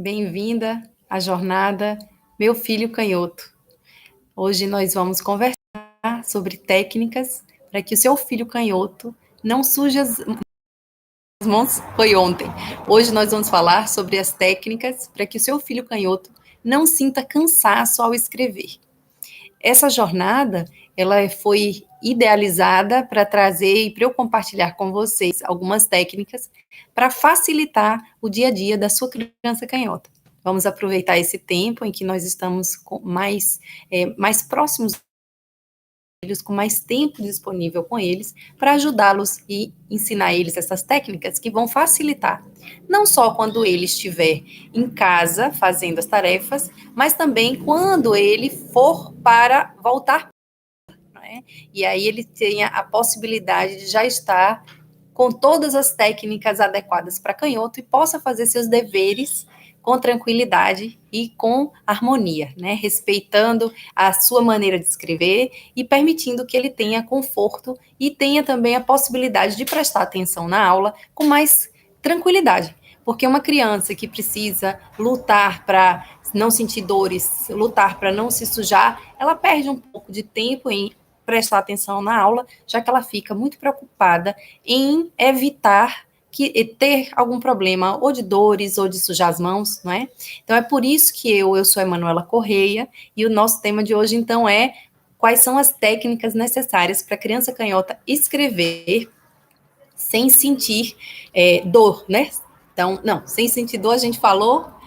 bem-vinda à jornada Meu Filho Canhoto. Hoje nós vamos conversar sobre técnicas para que o seu filho canhoto não suje as mãos. Foi ontem. Hoje nós vamos falar sobre as técnicas para que o seu filho canhoto não sinta cansaço ao escrever. Essa jornada, ela foi idealizada para trazer e para eu compartilhar com vocês algumas técnicas para facilitar o dia a dia da sua criança canhota. Vamos aproveitar esse tempo em que nós estamos mais próximos deles, com mais tempo disponível com eles, para ajudá-los e ensinar eles essas técnicas que vão facilitar, não só quando ele estiver em casa fazendo as tarefas, mas também quando ele for para voltar, né? E aí ele tenha a possibilidade de já estar com todas as técnicas adequadas para canhoto e possa fazer seus deveres com tranquilidade e com harmonia, né? Respeitando a sua maneira de escrever e permitindo que ele tenha conforto e tenha também a possibilidade de prestar atenção na aula com mais tranquilidade. Porque uma criança que precisa lutar para não sentir dores, lutar para não se sujar, ela perde um pouco de tempo em prestar atenção na aula, já que ela fica muito preocupada em evitar ter algum problema ou de dores ou de sujar as mãos, não é? Então é por isso que eu sou a Emanuela Correia e o nosso tema de hoje então é quais são as técnicas necessárias para a criança canhota escrever sem sentir dor, né? Então, não, sem sentir dor a gente falou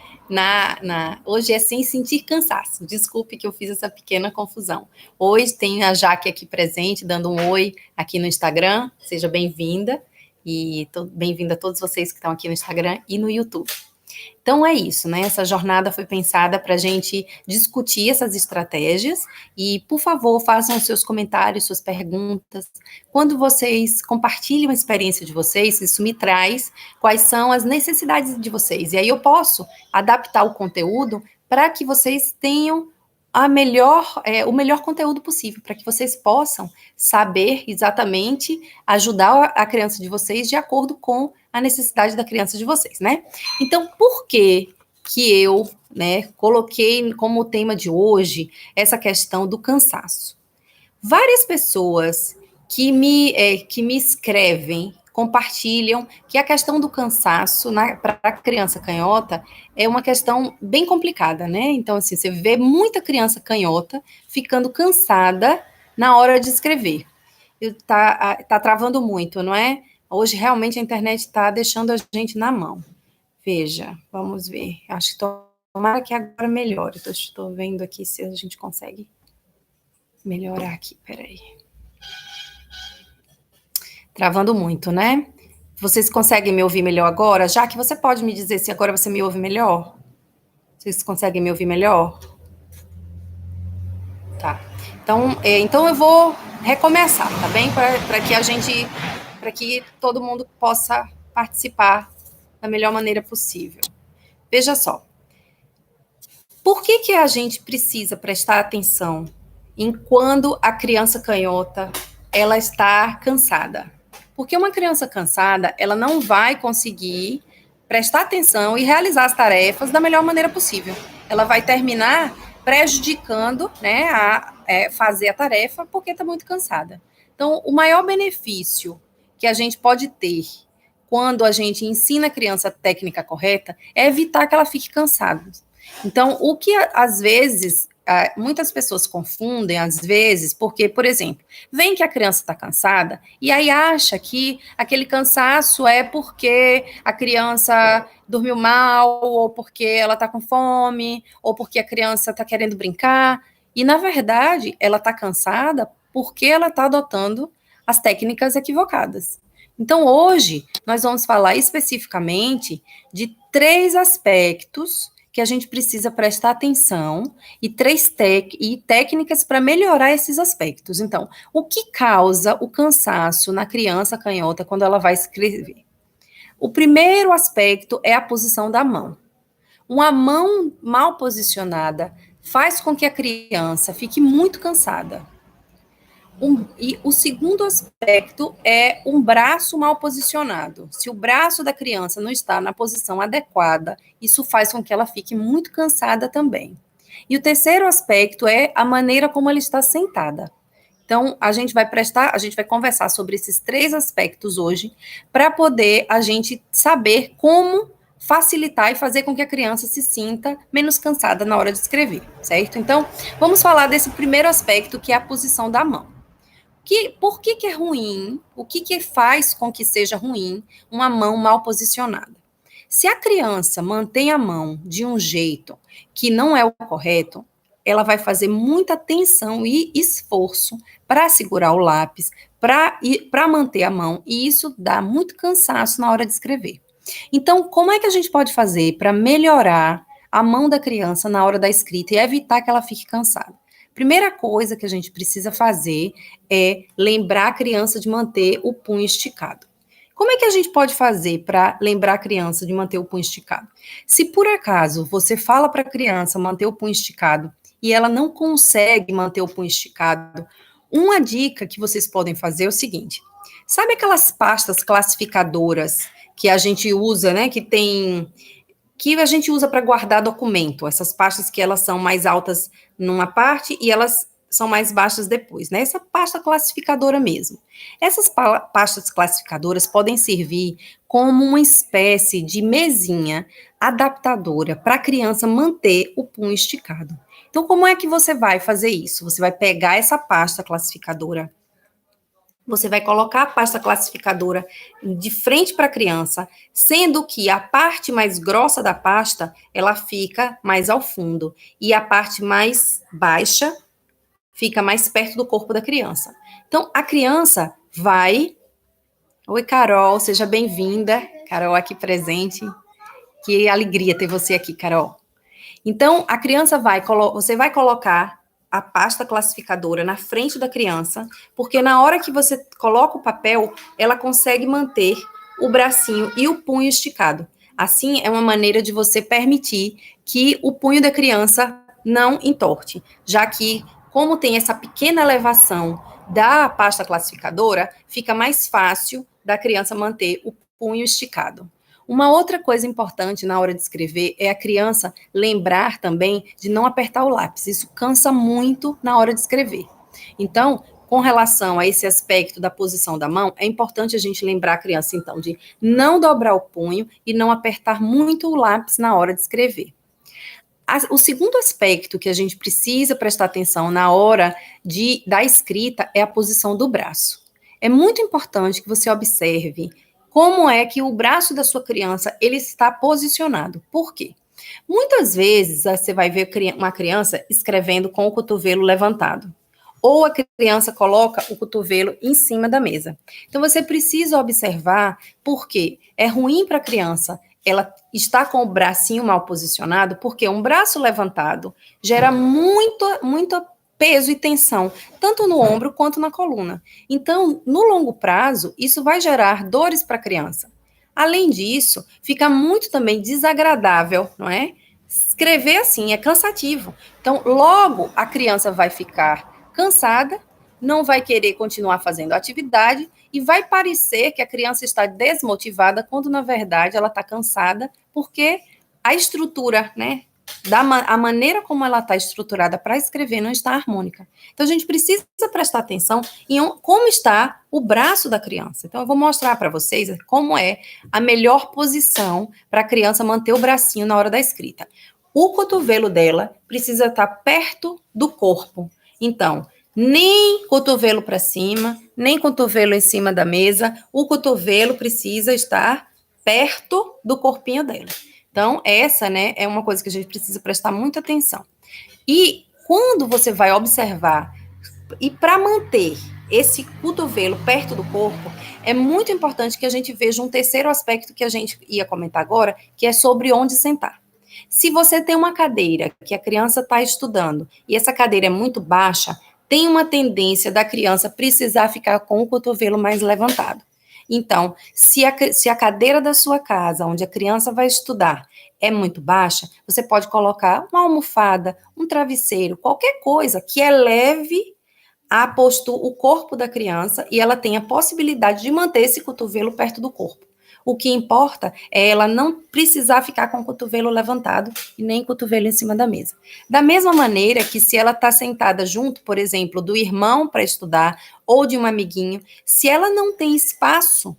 hoje é sem sentir cansaço. Desculpe que eu fiz essa pequena confusão. Hoje tem a Jaque aqui presente, dando um oi aqui no Instagram. Seja bem-vinda. E bem-vinda a todos vocês que estão aqui no Instagram e no YouTube. Então é isso, né? Essa jornada foi pensada para a gente discutir essas estratégias e, por favor, façam os seus comentários, suas perguntas. Quando vocês compartilham a experiência de vocês, isso me traz quais são as necessidades de vocês. E aí eu posso adaptar o conteúdo para que vocês tenham o melhor conteúdo possível, para que vocês possam saber exatamente ajudar a criança de vocês de acordo com a necessidade da criança de vocês, né? Então, por que eu, né, coloquei como tema de hoje essa questão do cansaço? Várias pessoas que me escrevem, compartilham que a questão do cansaço para a criança canhota é uma questão bem complicada, né? Então, assim, você vê muita criança canhota ficando cansada na hora de escrever. Tá travando muito, não é? Hoje, realmente, a internet está deixando a gente na mão. Veja, vamos ver. Acho que tomara que agora melhore. Estou vendo aqui se a gente consegue melhorar aqui. Peraí. Travando muito, né? Vocês conseguem me ouvir melhor agora? Já que você pode me dizer se agora você me ouve melhor? Vocês conseguem me ouvir melhor? Tá. Então eu vou recomeçar, tá bem? Para que todo mundo possa participar da melhor maneira possível. Veja só. Por que a gente precisa prestar atenção em quando a criança canhota ela está cansada? Porque uma criança cansada, ela não vai conseguir prestar atenção e realizar as tarefas da melhor maneira possível. Ela vai terminar prejudicando, né, fazer a tarefa porque está muito cansada. Então, o maior benefício que a gente pode ter quando a gente ensina a criança a técnica correta é evitar que ela fique cansada. Então, o que às vezes muitas pessoas confundem, às vezes, porque, por exemplo, vem que a criança está cansada e aí acha que aquele cansaço é porque a criança dormiu mal, ou porque ela está com fome, ou porque a criança está querendo brincar. E, na verdade, ela está cansada porque ela está adotando as técnicas equivocadas. Então, hoje, nós vamos falar especificamente de 3 aspectos que a gente precisa prestar atenção e técnicas para melhorar esses aspectos. Então, o que causa o cansaço na criança canhota quando ela vai escrever? O primeiro aspecto é a posição da mão. Uma mão mal posicionada faz com que a criança fique muito cansada. E o segundo aspecto é um braço mal posicionado. Se o braço da criança não está na posição adequada, isso faz com que ela fique muito cansada também. E o terceiro aspecto é a maneira como ela está sentada. Então, a gente vai conversar sobre esses três aspectos hoje, para poder a gente saber como facilitar e fazer com que a criança se sinta menos cansada na hora de escrever, certo? Então, vamos falar desse primeiro aspecto, que é a posição da mão. Por que é ruim? O que faz com que seja ruim uma mão mal posicionada? Se a criança mantém a mão de um jeito que não é o correto, ela vai fazer muita tensão e esforço para segurar o lápis, para manter a mão, e isso dá muito cansaço na hora de escrever. Então, como é que a gente pode fazer para melhorar a mão da criança na hora da escrita e evitar que ela fique cansada? Primeira coisa que a gente precisa fazer é lembrar a criança de manter o punho esticado. Como é que a gente pode fazer para lembrar a criança de manter o punho esticado? Se por acaso você fala para a criança manter o punho esticado e ela não consegue manter o punho esticado, uma dica que vocês podem fazer é o seguinte: sabe aquelas pastas classificadoras que a gente usa, né, que a gente usa para guardar documento, essas pastas que elas são mais altas numa parte e elas são mais baixas depois, né? Essa pasta classificadora mesmo. Essas pastas classificadoras podem servir como uma espécie de mesinha adaptadora para a criança manter o punho esticado. Então, como é que você vai fazer isso? Você vai pegar essa pasta classificadora, você vai colocar a pasta classificadora de frente para a criança, sendo que a parte mais grossa da pasta, ela fica mais ao fundo, e a parte mais baixa fica mais perto do corpo da criança. Então, a criança vai... Oi, Carol, seja bem-vinda. Carol aqui presente. Que alegria ter você aqui, Carol. Então, você vai colocar a pasta classificadora na frente da criança, porque na hora que você coloca o papel, ela consegue manter o bracinho e o punho esticado. Assim, é uma maneira de você permitir que o punho da criança não entorte, já que, como tem essa pequena elevação da pasta classificadora, fica mais fácil da criança manter o punho esticado. Uma outra coisa importante na hora de escrever é a criança lembrar também de não apertar o lápis. Isso cansa muito na hora de escrever. Então, com relação a esse aspecto da posição da mão, é importante a gente lembrar a criança, então, de não dobrar o punho e não apertar muito o lápis na hora de escrever. O segundo aspecto que a gente precisa prestar atenção na hora da escrita é a posição do braço. É muito importante que você observe como é que o braço da sua criança ele está posicionado. Por quê? Muitas vezes você vai ver uma criança escrevendo com o cotovelo levantado, ou a criança coloca o cotovelo em cima da mesa. Então você precisa observar, porque é ruim para a criança ela está com o bracinho mal posicionado, porque um braço levantado gera muito peso e tensão, tanto no ombro quanto na coluna. Então, no longo prazo, isso vai gerar dores para a criança. Além disso, fica muito também desagradável, não é? Escrever assim é cansativo. Então, logo a criança vai ficar cansada, não vai querer continuar fazendo a atividade e vai parecer que a criança está desmotivada, quando na verdade ela está cansada, porque a estrutura, né, a maneira como ela está estruturada para escrever não está harmônica. Então a gente precisa prestar atenção em como está o braço da criança. Então eu vou mostrar para vocês como é a melhor posição para a criança manter o bracinho na hora da escrita. O cotovelo dela precisa estar perto do corpo. Então, nem cotovelo para cima, nem cotovelo em cima da mesa, o cotovelo precisa estar perto do corpinho dela. Então, essa, né, é uma coisa que a gente precisa prestar muita atenção. E quando você vai observar, e para manter esse cotovelo perto do corpo, é muito importante que a gente veja um terceiro aspecto que a gente ia comentar agora, que é sobre onde sentar. Se você tem uma cadeira que a criança está estudando e essa cadeira é muito baixa, tem uma tendência da criança precisar ficar com o cotovelo mais levantado. Então, se a cadeira da sua casa, onde a criança vai estudar, é muito baixa, você pode colocar uma almofada, um travesseiro, qualquer coisa que eleve o corpo da criança e ela tem a possibilidade de manter esse cotovelo perto do corpo. O que importa é ela não precisar ficar com o cotovelo levantado e nem o cotovelo em cima da mesa. Da mesma maneira que se ela está sentada junto, por exemplo, do irmão para estudar ou de um amiguinho, se ela não tem espaço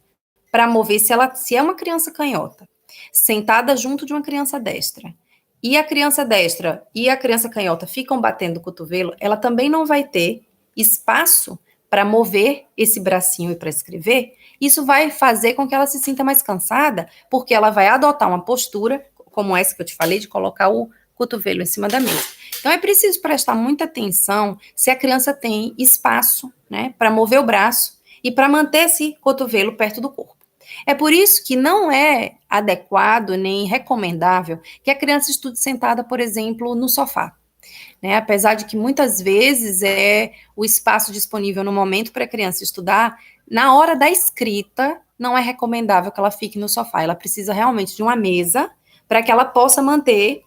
para mover, se é uma criança canhota, sentada junto de uma criança destra, e a criança destra e a criança canhota ficam batendo o cotovelo, ela também não vai ter espaço para mover esse bracinho e para escrever. Isso vai fazer com que ela se sinta mais cansada, porque ela vai adotar uma postura, como essa que eu te falei, de colocar o cotovelo em cima da mesa. Então, é preciso prestar muita atenção se a criança tem espaço, né, para mover o braço e para manter esse cotovelo perto do corpo. É por isso que não é adequado nem recomendável que a criança estude sentada, por exemplo, no sofá. Né? Apesar de que muitas vezes é o espaço disponível no momento para a criança estudar, na hora da escrita, não é recomendável que ela fique no sofá. Ela precisa realmente de uma mesa para que ela possa manter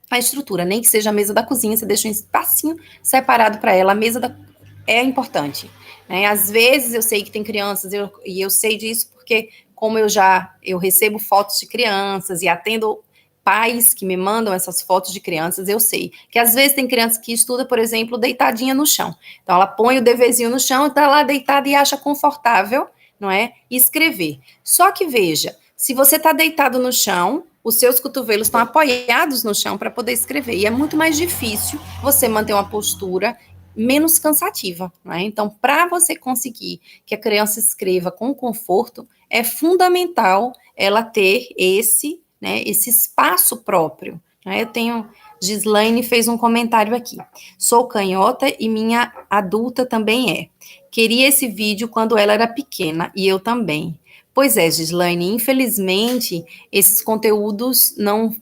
a estrutura, nem que seja a mesa da cozinha, você deixa um espacinho separado para ela. A mesa é importante. Né? Às vezes eu sei que tem crianças, e eu sei disso porque, como eu recebo fotos de crianças e atendo pais que me mandam essas fotos de crianças, eu sei que às vezes tem criança que estuda, por exemplo, deitadinha no chão. Então ela põe o deverzinho no chão, está lá deitada e acha confortável, não é? Escrever. Só que veja, se você está deitado no chão, os seus cotovelos estão apoiados no chão para poder escrever. E é muito mais difícil você manter uma postura menos cansativa. Não é? Então, para você conseguir que a criança escreva com conforto, é fundamental ela ter esse espaço próprio. Né? Eu tenho. Gislaine fez um comentário aqui. Sou canhota e minha adulta também é. Queria esse vídeo quando ela era pequena e eu também. Pois é, Gislaine, infelizmente, esses conteúdos não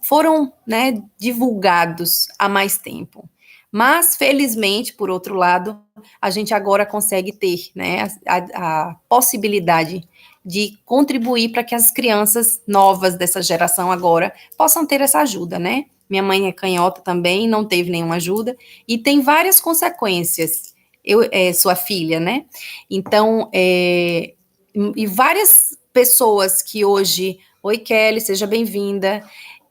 foram, né, divulgados há mais tempo. Mas, felizmente, por outro lado, a gente agora consegue ter, né, a possibilidade de contribuir para que as crianças novas dessa geração agora possam ter essa ajuda, né? Minha mãe é canhota também, não teve nenhuma ajuda, e tem várias consequências. Sua filha, né? Então, e várias pessoas que hoje, oi Kelly, seja bem-vinda,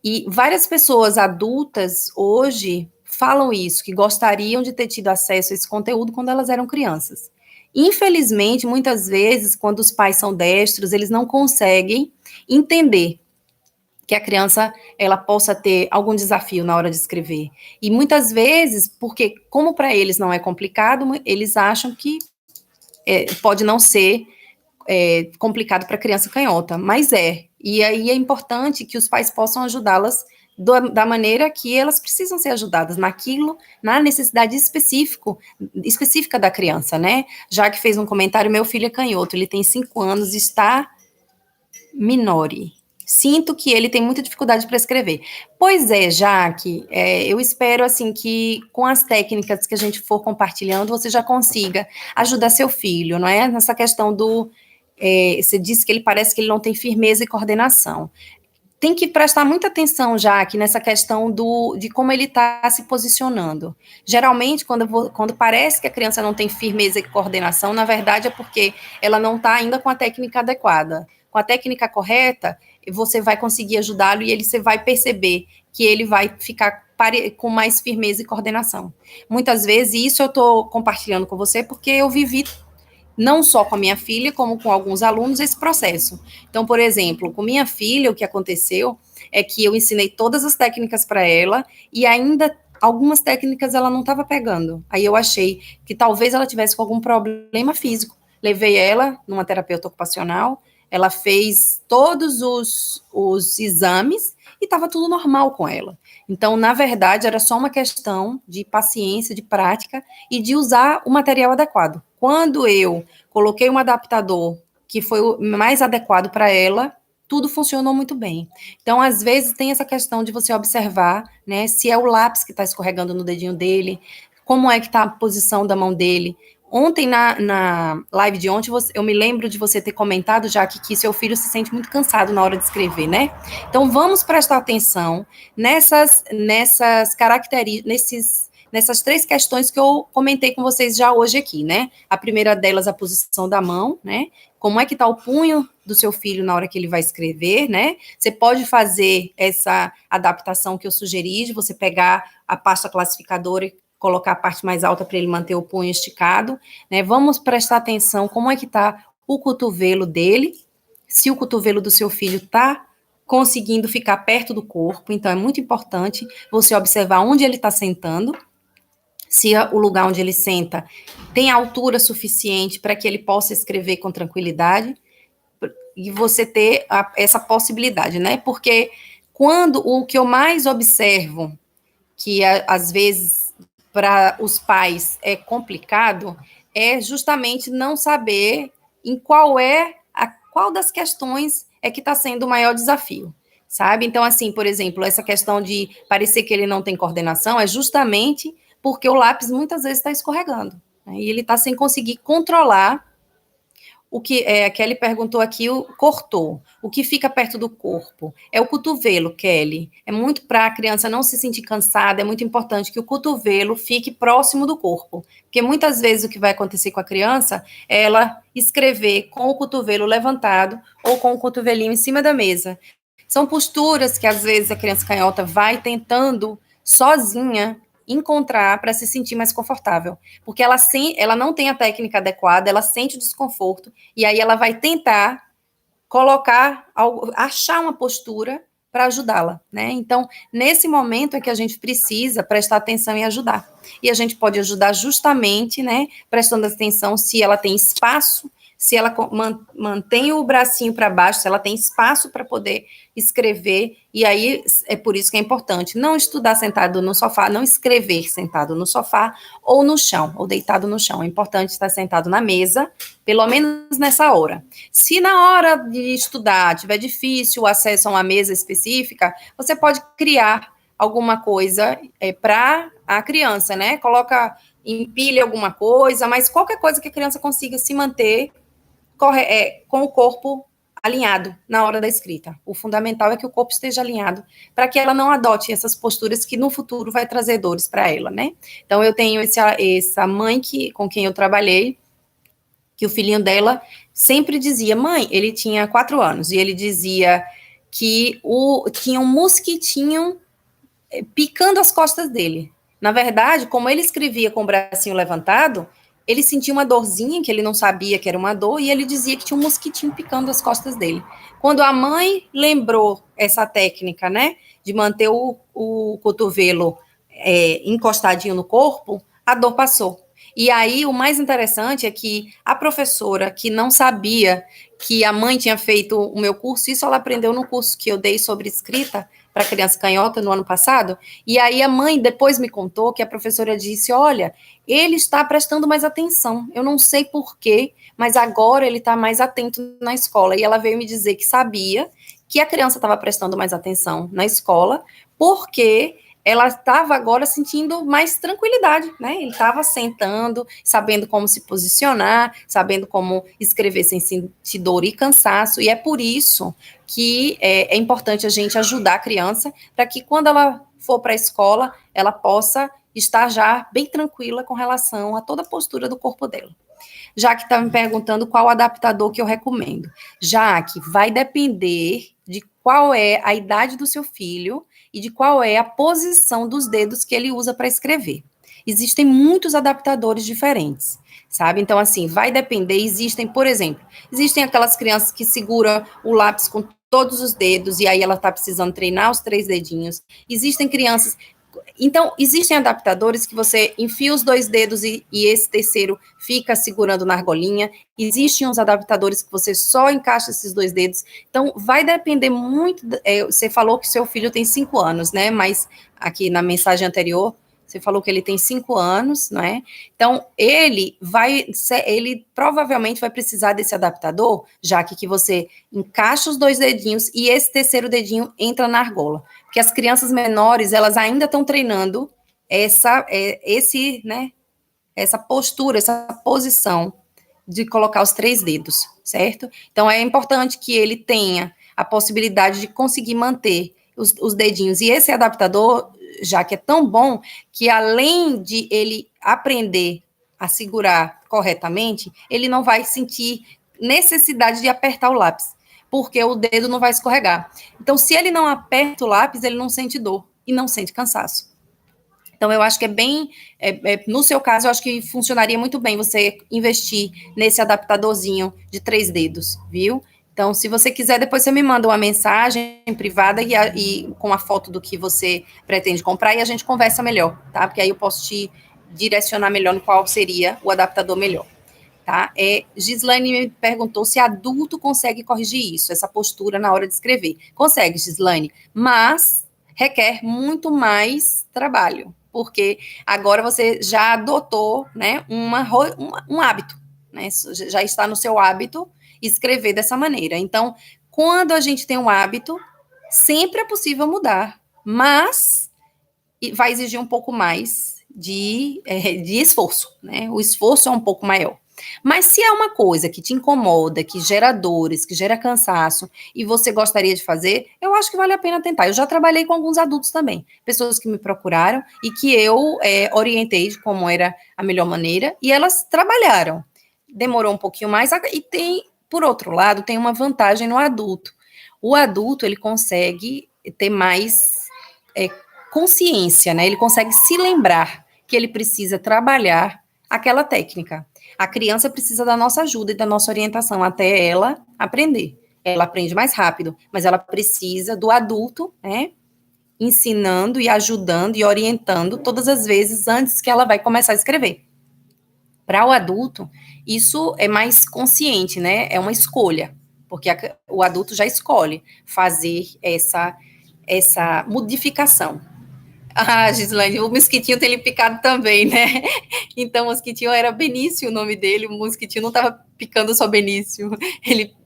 e várias pessoas adultas hoje falam isso, que gostariam de ter tido acesso a esse conteúdo quando elas eram crianças. Infelizmente, muitas vezes, quando os pais são destros, eles não conseguem entender que a criança ela possa ter algum desafio na hora de escrever. E muitas vezes, porque como para eles não é complicado, eles acham que pode não ser complicado para a criança canhota, mas é. E aí é importante que os pais possam ajudá-las da maneira que elas precisam ser ajudadas, na necessidade específica da criança, né? Já que fez um comentário, meu filho é canhoto, ele tem 5 anos, está minore. Sinto que ele tem muita dificuldade para escrever. Pois é, Jaque, eu espero, assim, que com as técnicas que a gente for compartilhando, você já consiga ajudar seu filho, não é? Nessa questão você disse que ele parece que ele não tem firmeza e coordenação. Tem que prestar muita atenção, Jaque, nessa questão de como ele está se posicionando. Geralmente, quando parece que a criança não tem firmeza e coordenação, na verdade é porque ela não está ainda com a técnica adequada. Com a técnica correta, você vai conseguir ajudá-lo e você vai perceber que ele vai ficar com mais firmeza e coordenação. Muitas vezes, e isso eu estou compartilhando com você porque eu vivi não só com a minha filha, como com alguns alunos, esse processo. Então, por exemplo, com minha filha, o que aconteceu é que eu ensinei todas as técnicas para ela e ainda algumas técnicas ela não estava pegando. Aí eu achei que talvez ela tivesse com algum problema físico. Levei ela numa terapeuta ocupacional, ela fez todos os exames e estava tudo normal com ela. Então, na verdade, era só uma questão de paciência, de prática e de usar o material adequado. Quando eu coloquei um adaptador que foi o mais adequado para ela, tudo funcionou muito bem. Então, às vezes, tem essa questão de você observar, né, se é o lápis que está escorregando no dedinho dele, como é que está a posição da mão dele. Ontem, na live de ontem, eu me lembro de você ter comentado, já que seu filho se sente muito cansado na hora de escrever, né? Então, vamos prestar atenção nessas características, nessas 3 questões que eu comentei com vocês já hoje aqui, né? A primeira delas, a posição da mão, né? Como é que está o punho do seu filho na hora que ele vai escrever, né? Você pode fazer essa adaptação que eu sugeri, de você pegar a pasta classificadora e colocar a parte mais alta para ele manter o punho esticado, né? Vamos prestar atenção como é que está o cotovelo dele, se o cotovelo do seu filho está conseguindo ficar perto do corpo, então é muito importante você observar onde ele está sentando, se o lugar onde ele senta tem altura suficiente para que ele possa escrever com tranquilidade, e você ter essa possibilidade, né? Porque quando o que eu mais observo, que às vezes para os pais é complicado, é justamente não saber em qual das questões é que está sendo o maior desafio, sabe? Então, assim, por exemplo, essa questão de parecer que ele não tem coordenação é justamente porque o lápis muitas vezes está escorregando, né? E ele está sem conseguir controlar o que a Kelly perguntou aqui, cortou. O que fica perto do corpo? É o cotovelo, Kelly. É muito para a criança não se sentir cansada, é muito importante que o cotovelo fique próximo do corpo. Porque muitas vezes o que vai acontecer com a criança é ela escrever com o cotovelo levantado ou com o cotovelinho em cima da mesa. São posturas que às vezes a criança canhota vai tentando sozinha encontrar para se sentir mais confortável, porque ela não tem a técnica adequada, ela sente o desconforto, e aí ela vai tentar achar uma postura para ajudá-la, né? Então, nesse momento é que a gente precisa prestar atenção e ajudar. E a gente pode ajudar justamente, né, prestando atenção se ela tem espaço, se ela mantém o bracinho para baixo, se ela tem espaço para poder escrever, e aí é por isso que é importante não estudar sentado no sofá, não escrever sentado no sofá ou no chão, ou deitado no chão. É importante estar sentado na mesa, pelo menos nessa hora. Se na hora de estudar tiver difícil o acesso a uma mesa específica, você pode criar alguma coisa para a criança, né? Empilha alguma coisa, mas qualquer coisa que a criança consiga se manter com o corpo alinhado na hora da escrita. O fundamental é que o corpo esteja alinhado para que ela não adote essas posturas que no futuro vai trazer dores para ela, né? Então, eu tenho essa mãe com quem eu trabalhei, que o filhinho dela sempre dizia, mãe, ele tinha 4 anos, e ele dizia que tinha um mosquitinho picando as costas dele. Na verdade, como ele escrevia com o bracinho levantado, ele sentia uma dorzinha, que ele não sabia que era uma dor, e ele dizia que tinha um mosquitinho picando as costas dele. Quando a mãe lembrou essa técnica, né, de manter o cotovelo encostadinho no corpo, a dor passou. E aí, o mais interessante é que a professora, que não sabia que a mãe tinha feito o meu curso, isso ela aprendeu no curso que eu dei sobre escrita para criança canhota no ano passado, e aí a mãe depois me contou que a professora disse, olha, ele está prestando mais atenção, eu não sei por quê, mas agora ele está mais atento na escola, e ela veio me dizer que sabia que a criança estava prestando mais atenção na escola, porque ela estava agora sentindo mais tranquilidade, né? Ele estava sentando, sabendo como se posicionar, sabendo como escrever sem sentir dor e cansaço, e é por isso que é importante a gente ajudar a criança para que quando ela for para a escola, ela possa estar já bem tranquila com relação a toda a postura do corpo dela. Já que está me perguntando qual adaptador que eu recomendo. Já que vai depender de qual é a idade do seu filho e de qual é a posição dos dedos que ele usa para escrever. Existem muitos adaptadores diferentes, sabe? Então, assim, vai depender. Por exemplo, existem aquelas crianças que seguram o lápis com todos os dedos e aí ela está precisando treinar os 3 dedinhos. Existem crianças. Então, existem adaptadores que você enfia os 2 dedos e esse terceiro fica segurando na argolinha. Existem uns adaptadores que você só encaixa esses 2 dedos. Então, vai depender muito. Você falou que seu filho tem 5 anos, né? Mas aqui na mensagem anterior, você falou que ele tem 5 anos, não é? Então, ele provavelmente vai precisar desse adaptador, já que você encaixa os 2 dedinhos e esse terceiro dedinho entra na argola. Porque as crianças menores, elas ainda estão treinando essa postura, essa posição de colocar os 3 dedos, certo? Então, é importante que ele tenha a possibilidade de conseguir manter os dedinhos. E esse adaptador, já que é tão bom, que além de ele aprender a segurar corretamente, ele não vai sentir necessidade de apertar o lápis, porque o dedo não vai escorregar. Então, se ele não aperta o lápis, ele não sente dor e não sente cansaço. Então, eu acho que no seu caso, eu acho que funcionaria muito bem você investir nesse adaptadorzinho de 3 dedos, viu? Então, se você quiser, depois você me manda uma mensagem privada e com a foto do que você pretende comprar e a gente conversa melhor, tá? Porque aí eu posso te direcionar melhor no qual seria o adaptador melhor, tá? Gislaine me perguntou se adulto consegue corrigir isso, essa postura na hora de escrever. Consegue, Gislaine, mas requer muito mais trabalho, porque agora você já adotou, né, um hábito, né, já está no seu hábito escrever dessa maneira. Então, quando a gente tem um hábito, sempre é possível mudar, mas vai exigir um pouco mais de esforço, né? O esforço é um pouco maior. Mas se é uma coisa que te incomoda, que gera dores, que gera cansaço, e você gostaria de fazer, eu acho que vale a pena tentar. Eu já trabalhei com alguns adultos também, pessoas que me procuraram e que eu orientei de como era a melhor maneira, e elas trabalharam. Demorou um pouquinho mais, e tem, por outro lado, tem uma vantagem no adulto. O adulto, ele consegue ter mais consciência, né? Ele consegue se lembrar que ele precisa trabalhar aquela técnica. A criança precisa da nossa ajuda e da nossa orientação até ela aprender. Ela aprende mais rápido, mas ela precisa do adulto, né? Ensinando e ajudando e orientando todas as vezes antes que ela vai começar a escrever. Para o adulto, isso é mais consciente, né? É uma escolha, porque o adulto já escolhe fazer essa modificação. Ah, Gislaine, o mosquitinho tem ele picado também, né? Então, o mosquitinho era Benício o nome dele, o mosquitinho não estava picando só Benício.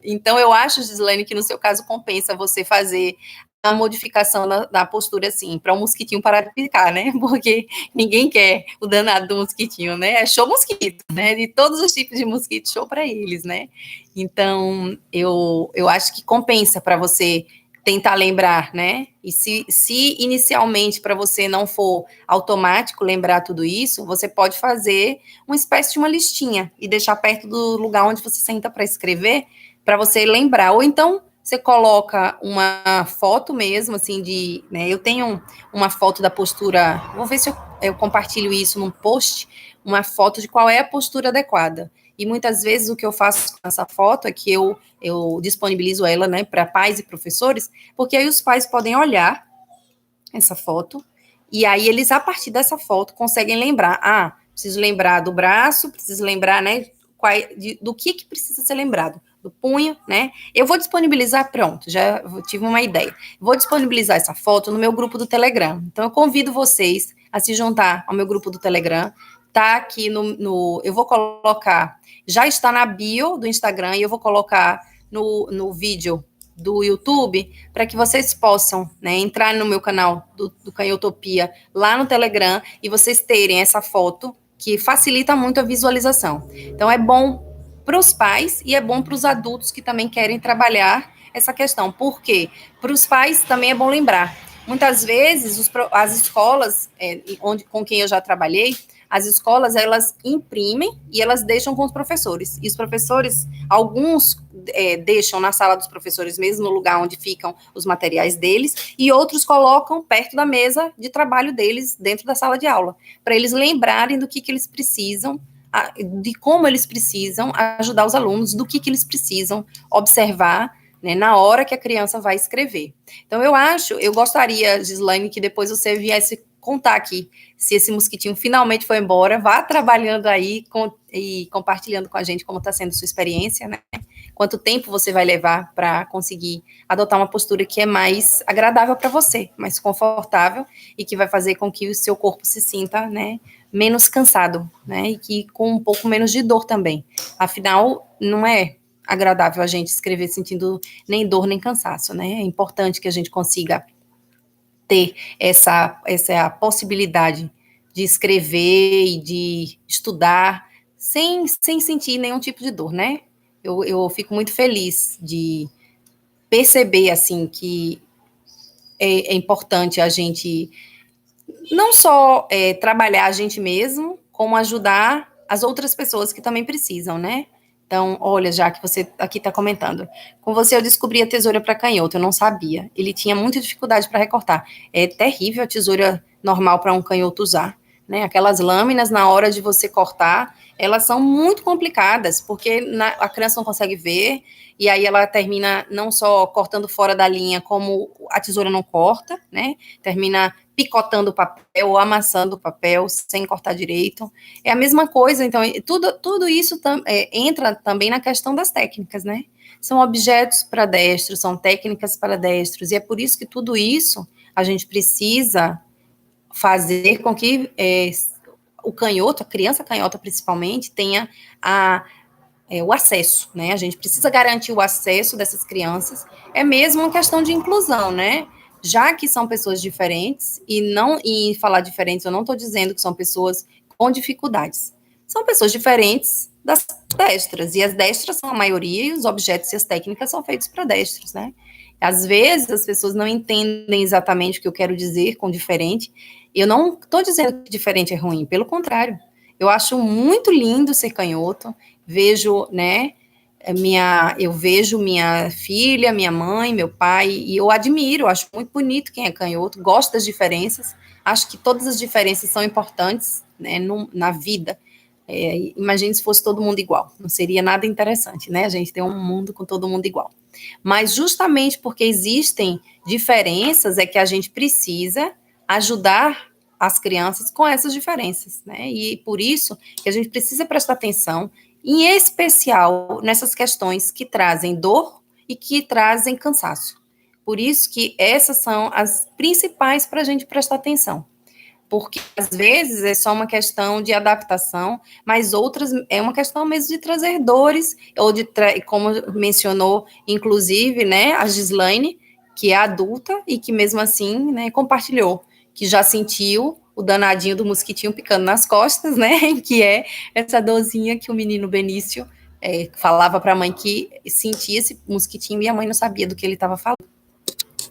Então, eu acho, Gislaine, que no seu caso compensa você fazer a modificação da postura, assim, para o mosquitinho parar de picar, né? Porque ninguém quer o danado do mosquitinho, né? É show mosquito, né? De todos os tipos de mosquito, show para eles, né? Então, eu acho que compensa para você tentar lembrar, né? E se inicialmente para você não for automático lembrar tudo isso, você pode fazer uma espécie de uma listinha e deixar perto do lugar onde você senta para escrever, para você lembrar. Ou então você coloca uma foto mesmo, assim, né? Eu tenho uma foto da postura, vou ver se eu compartilho isso num post, uma foto de qual é a postura adequada. E muitas vezes o que eu faço com essa foto é que eu disponibilizo ela, né, para pais e professores, porque aí os pais podem olhar essa foto e aí eles, a partir dessa foto, conseguem lembrar, preciso lembrar do braço, preciso lembrar, né, do que precisa ser lembrado, do punho, né, eu vou disponibilizar, pronto, já tive uma ideia, vou disponibilizar essa foto no meu grupo do Telegram, então eu convido vocês a se juntar ao meu grupo do Telegram, tá aqui eu vou colocar, já está na bio do Instagram e eu vou colocar no vídeo do YouTube, para que vocês possam, né, entrar no meu canal do Canhotopia lá no Telegram e vocês terem essa foto que facilita muito a visualização. Então é bom para os pais e é bom para os adultos que também querem trabalhar essa questão. Por quê? Para os pais também é bom lembrar. Muitas vezes as escolas com quem eu já trabalhei, as escolas, elas imprimem e elas deixam com os professores. E os professores, alguns deixam na sala dos professores mesmo, no lugar onde ficam os materiais deles, e outros colocam perto da mesa de trabalho deles, dentro da sala de aula, para eles lembrarem do que eles precisam, de como eles precisam ajudar os alunos, do que eles precisam observar, né, na hora que a criança vai escrever. Então, eu gostaria, Gislaine, que depois você viesse contar aqui se esse mosquitinho finalmente foi embora, vá trabalhando aí e compartilhando com a gente como está sendo sua experiência, né? Quanto tempo você vai levar para conseguir adotar uma postura que é mais agradável para você, mais confortável e que vai fazer com que o seu corpo se sinta, né, menos cansado, né, e que com um pouco menos de dor também. Afinal, não é agradável a gente escrever sentindo nem dor nem cansaço, né? É importante que a gente consiga ter essa possibilidade de escrever e de estudar sem sentir nenhum tipo de dor, né? Eu fico muito feliz de perceber, assim, que é importante a gente não só trabalhar a gente mesmo, como ajudar as outras pessoas que também precisam, né? Então, olha, já que você aqui está comentando, com você eu descobri a tesoura para canhoto, eu não sabia. Ele tinha muita dificuldade para recortar. É terrível a tesoura normal para um canhoto usar, né? Aquelas lâminas, na hora de você cortar, elas são muito complicadas, porque a criança não consegue ver, e aí ela termina não só cortando fora da linha, como a tesoura não corta, né? Termina picotando o papel ou amassando o papel sem cortar direito. É a mesma coisa, então, tudo isso entra também na questão das técnicas, né? São objetos para destros, são técnicas para destros, e é por isso que tudo isso a gente precisa fazer com que o canhoto, a criança canhota principalmente, tenha o acesso, né? A gente precisa garantir o acesso dessas crianças. É mesmo uma questão de inclusão, né? Já que são pessoas diferentes, e falar diferentes, eu não estou dizendo que são pessoas com dificuldades. São pessoas diferentes das destras, e as destras são a maioria, e os objetos e as técnicas são feitos para destros, né? Às vezes as pessoas não entendem exatamente o que eu quero dizer com diferente. Eu não estou dizendo que diferente é ruim, pelo contrário. Eu acho muito lindo ser canhoto, vejo, né, eu vejo minha filha, minha mãe, meu pai, e eu admiro, acho muito bonito quem é canhoto, gosto das diferenças, acho que todas as diferenças são importantes, né, na vida. Imagine se fosse todo mundo igual, não seria nada interessante, né, a gente tem um mundo com todo mundo igual. Mas justamente porque existem diferenças é que a gente precisa ajudar as crianças com essas diferenças, né, e por isso que a gente precisa prestar atenção em especial nessas questões que trazem dor e que trazem cansaço. Por isso que essas são as principais para a gente prestar atenção. Porque às vezes é só uma questão de adaptação, mas outras é uma questão mesmo de trazer dores, ou como mencionou, inclusive, né, a Gislaine, que é adulta e que mesmo assim, né, compartilhou, que já sentiu o danadinho do mosquitinho picando nas costas, né, que é essa dorzinha que o menino Benício falava para a mãe que sentia esse mosquitinho e a mãe não sabia do que ele estava falando,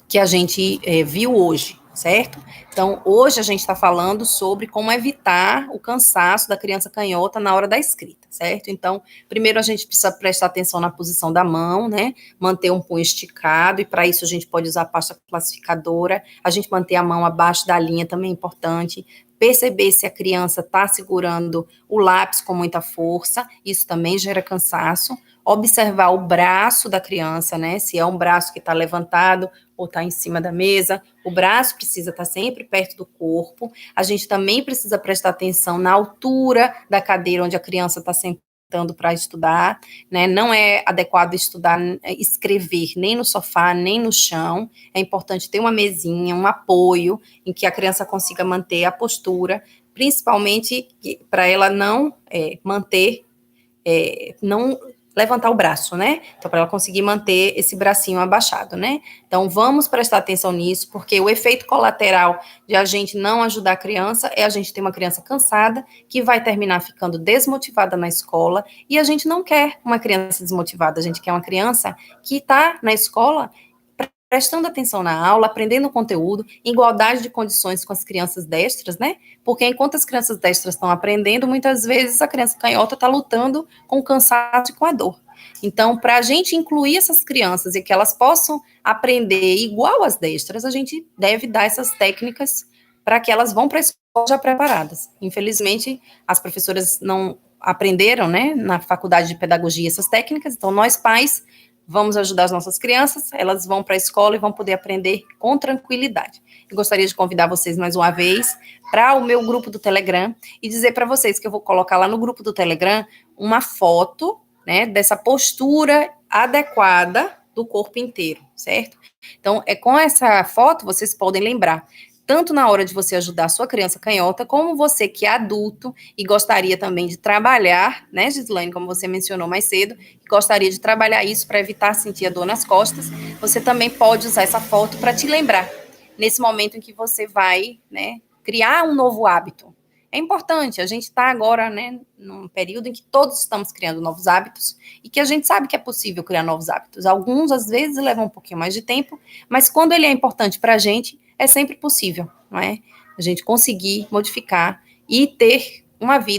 que a gente viu hoje, certo? Então, hoje a gente está falando sobre como evitar o cansaço da criança canhota na hora da escrita, certo? Então, primeiro a gente precisa prestar atenção na posição da mão, né? Manter um punho esticado, e para isso a gente pode usar a pasta classificadora, a gente manter a mão abaixo da linha também é importante, perceber se a criança está segurando o lápis com muita força, isso também gera cansaço, observar o braço da criança, né? Se é um braço que está levantado ou está em cima da mesa, o braço precisa estar sempre perto do corpo. A gente também precisa prestar atenção na altura da cadeira onde a criança está sentando para estudar, né? Não é adequado estudar, escrever nem no sofá, nem no chão. É importante ter uma mesinha, um apoio em que a criança consiga manter a postura, principalmente para ela não não levantar o braço, né? Então, para ela conseguir manter esse bracinho abaixado, né? Então, vamos prestar atenção nisso, porque o efeito colateral de a gente não ajudar a criança é a gente ter uma criança cansada, que vai terminar ficando desmotivada na escola, e a gente não quer uma criança desmotivada, a gente quer uma criança que está na escola prestando atenção na aula, aprendendo o conteúdo, em igualdade de condições com as crianças destras, né? Porque enquanto as crianças destras estão aprendendo, muitas vezes a criança canhota está lutando com o cansaço e com a dor. Então, para a gente incluir essas crianças e que elas possam aprender igual às destras, a gente deve dar essas técnicas para que elas vão para a escola já preparadas. Infelizmente, as professoras não aprenderam, né, na faculdade de pedagogia essas técnicas, então nós pais vamos ajudar as nossas crianças, elas vão para a escola e vão poder aprender com tranquilidade. Eu gostaria de convidar vocês mais uma vez para o meu grupo do Telegram e dizer para vocês que eu vou colocar lá no grupo do Telegram uma foto, né, dessa postura adequada do corpo inteiro, certo? Então, com essa foto, vocês podem lembrar tanto na hora de você ajudar a sua criança canhota, como você que é adulto e gostaria também de trabalhar, né, Gislaine, como você mencionou mais cedo, que gostaria de trabalhar isso para evitar sentir a dor nas costas, você também pode usar essa foto para te lembrar, nesse momento em que você vai, né, criar um novo hábito. É importante, a gente está agora, né, num período em que todos estamos criando novos hábitos e que a gente sabe que é possível criar novos hábitos. Alguns, às vezes, levam um pouquinho mais de tempo, mas quando ele é importante para a gente, é sempre possível, não é? a gente conseguir modificar e ter uma vida